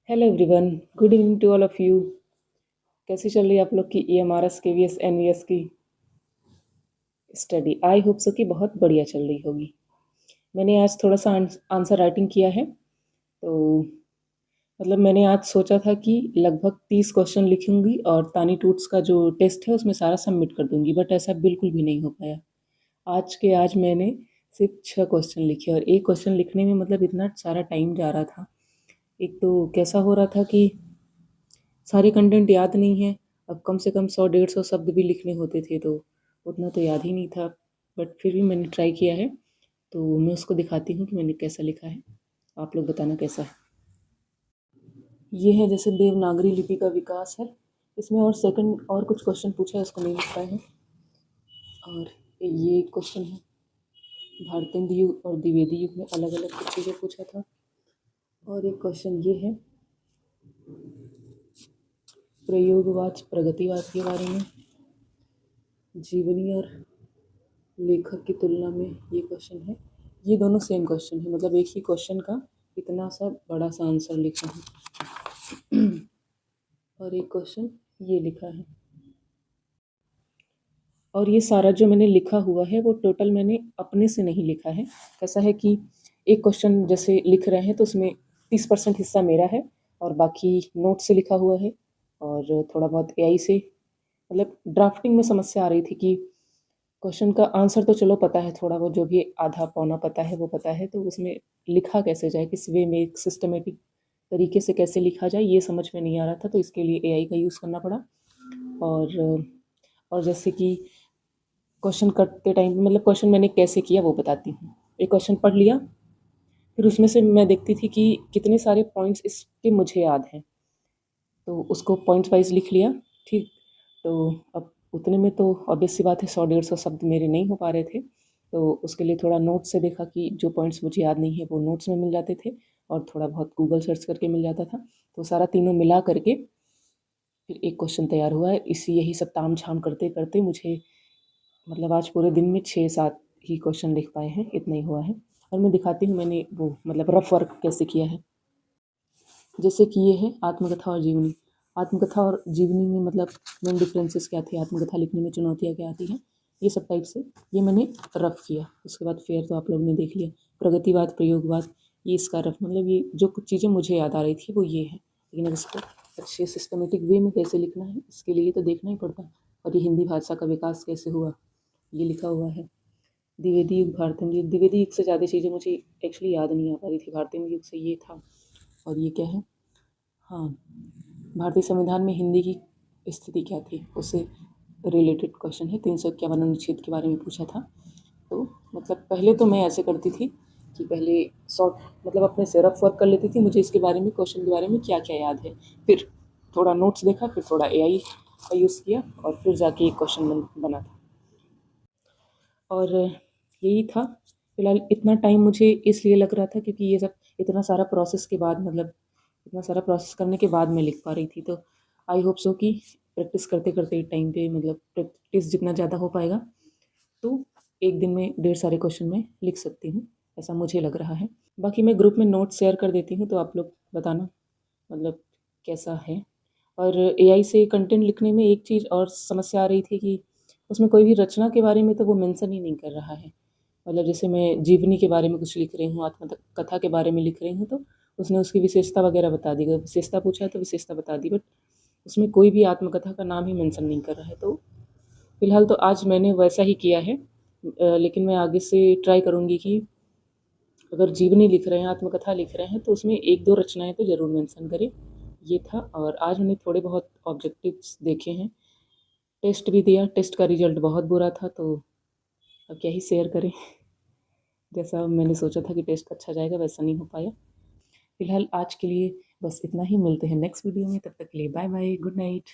Hello everyone, good evening to all of you. कैसी चल रही है आप लोग की EMRS KVS NVS की स्टडी? आई होप सो कि बहुत बढ़िया चल रही होगी। मैंने आज थोड़ा सा आंसर राइटिंग किया है, तो मैंने आज सोचा था कि लगभग 30 क्वेश्चन लिखूंगी और तानी टूट्स का जो टेस्ट है उसमें सारा सबमिट कर दूंगी, बट ऐसा बिल्कुल भी नहीं हो पाया। आज के आज मैंने सिर्फ 6 क्वेश्चन लिखे और एक क्वेश्चन लिखने में इतना सारा टाइम जा रहा था। एक तो कैसा हो रहा था कि सारे कंटेंट याद नहीं है। अब कम से कम 100-150 शब्द भी लिखने होते थे, तो उतना तो याद ही नहीं था। बट फिर भी मैंने ट्राई किया है, तो मैं उसको दिखाती हूँ कि मैंने कैसा लिखा है। आप लोग बताना कैसा है। ये है जैसे देवनागरी लिपि का विकास है इसमें, और सेकंड और कुछ क्वेश्चन पूछा है, उसको नहीं लिख पाए हैं। और ये क्वेश्चन है भारतेंदु युग और द्विवेदी युग में अलग अलग कुछ चीज़ें पूछा था। और एक क्वेश्चन ये है प्रयोगवाद प्रगतिवाद के बारे में, जीवनी और लेखक की तुलना में ये क्वेश्चन है। ये दोनों सेम क्वेश्चन है, एक ही क्वेश्चन का इतना सा बड़ा सा आंसर लिखा है। और एक क्वेश्चन ये लिखा है। और ये सारा जो मैंने लिखा हुआ है वो टोटल मैंने अपने से नहीं लिखा है। कैसा है कि एक क्वेश्चन जैसे लिख रहे हैं तो उसमें 30% हिस्सा मेरा है और बाकी नोट से लिखा हुआ है, और थोड़ा बहुत AI से। ड्राफ्टिंग में समस्या आ रही थी कि क्वेश्चन का आंसर तो चलो पता है, थोड़ा बहुत जो भी आधा पौना पता है वो पता है, तो उसमें लिखा कैसे जाए, किस वे में एक सिस्टमेटिक तरीके से कैसे लिखा जाए, ये समझ में नहीं आ रहा था। तो इसके लिए AI का यूज़ करना पड़ा। और जैसे कि क्वेश्चन करते टाइम क्वेश्चन मैंने कैसे किया वो बताती हूँ। एक क्वेश्चन पढ़ लिया, फिर उसमें से मैं देखती थी कि कितने सारे पॉइंट्स इसके मुझे याद हैं, तो उसको पॉइंट वाइज लिख लिया। ठीक, तो अब उतने में तो ऑब्वियस सी बात है 100-150 शब्द मेरे नहीं हो पा रहे थे, तो उसके लिए थोड़ा नोट से देखा कि जो पॉइंट्स मुझे याद नहीं है वो नोट्स में मिल जाते थे, और थोड़ा बहुत गूगल सर्च करके मिल जाता था। तो सारा तीनों मिला करके फिर एक क्वेश्चन तैयार हुआ है। यही सब ताम झाम करते करते मुझे आज पूरे दिन में 6-7 ही क्वेश्चन लिख पाए हैं, इतना ही हुआ है। और मैं दिखाती हूँ मैंने वो रफ वर्क कैसे किया है। जैसे कि ये है आत्मकथा और जीवनी। आत्मकथा और जीवनी में मेन डिफरेंसेस क्या थे, आत्मकथा लिखने में चुनौतियाँ क्या आती हैं, ये सब टाइप से ये मैंने रफ किया। उसके बाद फेयर तो आप लोगों ने देख लिया। प्रगतिवाद प्रयोगवाद, ये इसका रफ ये जो कुछ चीज़ें मुझे याद आ रही थी वो ये है, लेकिन अब इसको अच्छे सिस्टमेटिक वे में कैसे लिखना है इसके लिए तो देखना ही पड़ता है। और ये हिंदी भाषा का विकास कैसे हुआ ये लिखा हुआ है। द्विवेदी युग भारतेंदु युग, द्विवेदी युग से ज़्यादा चीज़ें मुझे एक्चुअली याद नहीं आ पा रही थी। भारतेंदु युग से ये था। और ये क्या है, हाँ, भारतीय संविधान में हिंदी की स्थिति क्या थी उससे रिलेटेड क्वेश्चन है। 351 अनुच्छेद के बारे में पूछा था। तो पहले तो मैं ऐसे करती थी कि पहले शॉर्ट अपने से रफ वर्क कर लेती थी, मुझे इसके बारे में क्वेश्चन के बारे में क्या क्या याद है, फिर थोड़ा नोट्स देखा, फिर थोड़ा AI का यूज़ किया, और फिर जाके एक क्वेश्चन बना था। और यही था। फिलहाल इतना टाइम मुझे इसलिए लग रहा था क्योंकि ये सब इतना सारा प्रोसेस के बाद इतना सारा प्रोसेस करने के बाद मैं लिख पा रही थी। तो आई होप सो कि प्रैक्टिस करते करते टाइम पे प्रैक्टिस जितना ज़्यादा हो पाएगा तो एक दिन में ढेर सारे क्वेश्चन मैं लिख सकती हूँ, ऐसा मुझे लग रहा है। बाकी मैं ग्रुप में नोट शेयर कर देती हूँ, तो आप लोग बताना कैसा है। और AI से कंटेंट लिखने में एक चीज़ और समस्या आ रही थी कि उसमें कोई भी रचना के बारे में तो वो मेंशन ही नहीं कर रहा है। जैसे मैं जीवनी के बारे में कुछ लिख रही हूँ, आत्मकथा के बारे में लिख रही हूँ, तो उसने उसकी विशेषता वगैरह बता दी। अगर विशेषता पूछा है तो विशेषता बता दी, बट उसमें कोई भी आत्मकथा का नाम ही मेंशन नहीं कर रहा है। तो फिलहाल तो आज मैंने वैसा ही किया है, लेकिन मैं आगे से ट्राई करूँगी कि अगर जीवनी लिख रहे हैं, आत्मकथा लिख रहे हैं, तो उसमें 1-2 रचनाएँ तो ज़रूर मेंशन करें। ये था। और आज मैंने थोड़े बहुत ऑब्जेक्टिव्स देखे हैं, टेस्ट भी दिया। टेस्ट का रिजल्ट बहुत बुरा था, तो अब क्या ही शेयर करें। जैसा मैंने सोचा था कि टेस्ट अच्छा जाएगा वैसा नहीं हो पाया। फिलहाल आज के लिए बस इतना ही, मिलते हैं नेक्स्ट वीडियो में, तब तक के लिए बाय बाय, गुड नाइट।